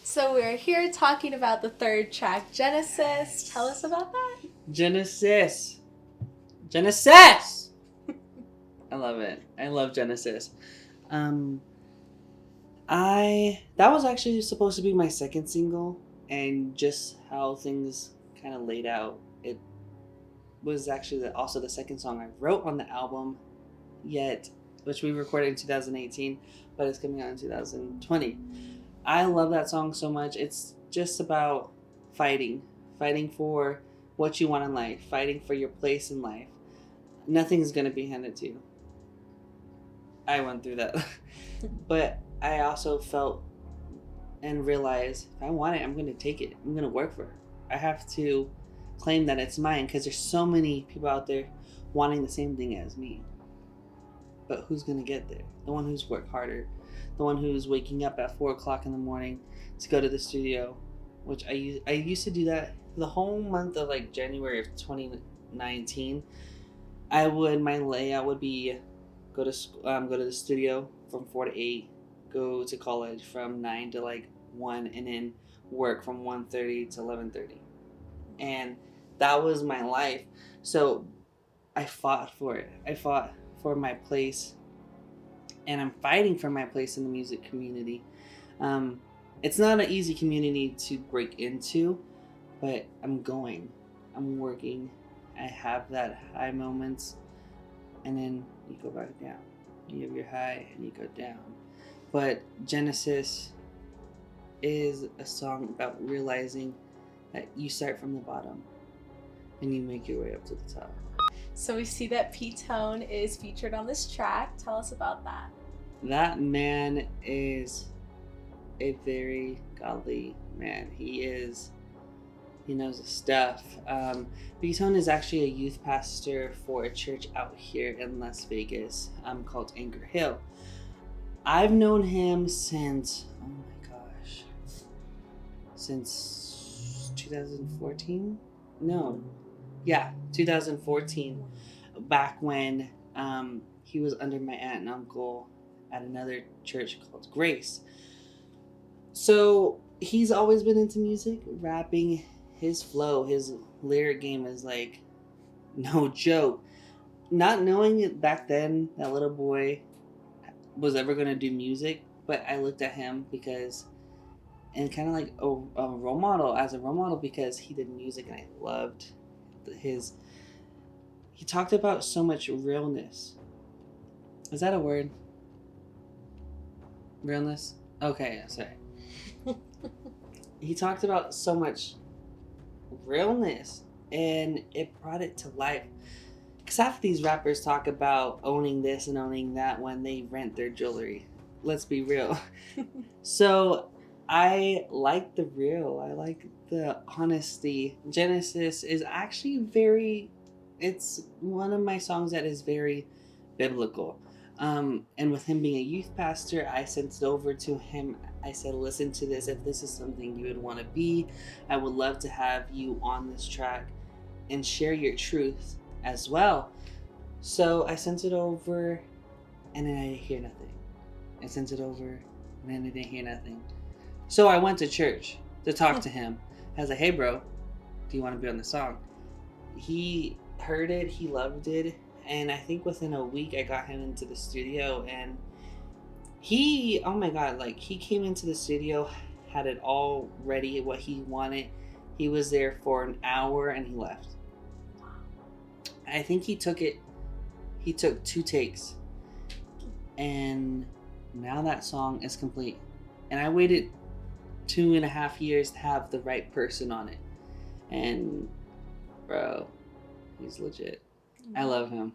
So we're here talking about the third track, Genesis. Tell us about that. Genesis. Genesis! I love it. I love Genesis. Um, that was actually supposed to be my second single, and just how things kind of laid out, it was actually also the second song I wrote on the album, yet which we recorded in 2018, but it's coming out in 2020. I love that song so much. It's just about fighting for what you want in life, fighting for your place in life. Nothing's gonna be handed to you. I went through that, but I also felt and realized if I want it, I'm gonna take it. I'm gonna work for it. I have to claim that it's mine because there's so many people out there wanting the same thing as me. But who's gonna get there? The one who's worked harder, the one who's waking up at 4 o'clock in the morning to go to the studio, which I used to do that the whole month of like January of 2019. My layout would be go to the studio from 4 to 8, go to college from 9 to like 1, and then work from 1:30 to 11:30, and that was my life. So I fought for it. I fought for my place, and I'm fighting for my place in the music community. Um, it's not an easy community to break into, but I'm working. I have that high moments, and then you go back down. You have your high, and you go down. But Genesis is a song about realizing that you start from the bottom, and you make your way up to the top. So we see that P-Tone is featured on this track. Tell us about that. That man is a very godly man. He knows his stuff. Beaton is actually a youth pastor for a church out here in Las Vegas called Anchor Hill. I've known him since, oh my gosh, since 2014? No. Yeah, 2014. Back when he was under my aunt and uncle at another church called Grace. So he's always been into music, rapping. His flow, his lyric game is like no joke. Not knowing it back then, that little boy was ever going to do music, but I looked at him because, and kind of like a role model, as a role model, because he did music and I loved his. He talked about so much realness. Is that a word? Realness? Okay, sorry. He talked about so much realness, and it brought it to life. Because half of these rappers talk about owning this and owning that when they rent their jewelry. Let's be real. So I like the real. I like the honesty. Genesis is actually it's one of my songs that is very biblical. And with him being a youth pastor, I sent it over to him. I said, listen to this. If this is something you would want to be, I would love to have you on this track and share your truth as well. So I sent it over, and then I didn't hear nothing. I sent it over, and then I didn't hear nothing. So I went to church to talk to him. I was like, hey, bro, do you want to be on the song? He heard it. He loved it. And I think within a week, I got him into the studio, and oh my God, like he came into the studio, had it all ready, what he wanted. He was there for an hour and he left. I think he took 2 takes, and now that song is complete. And I waited 2.5 years to have the right person on it. And bro, he's legit. I love him.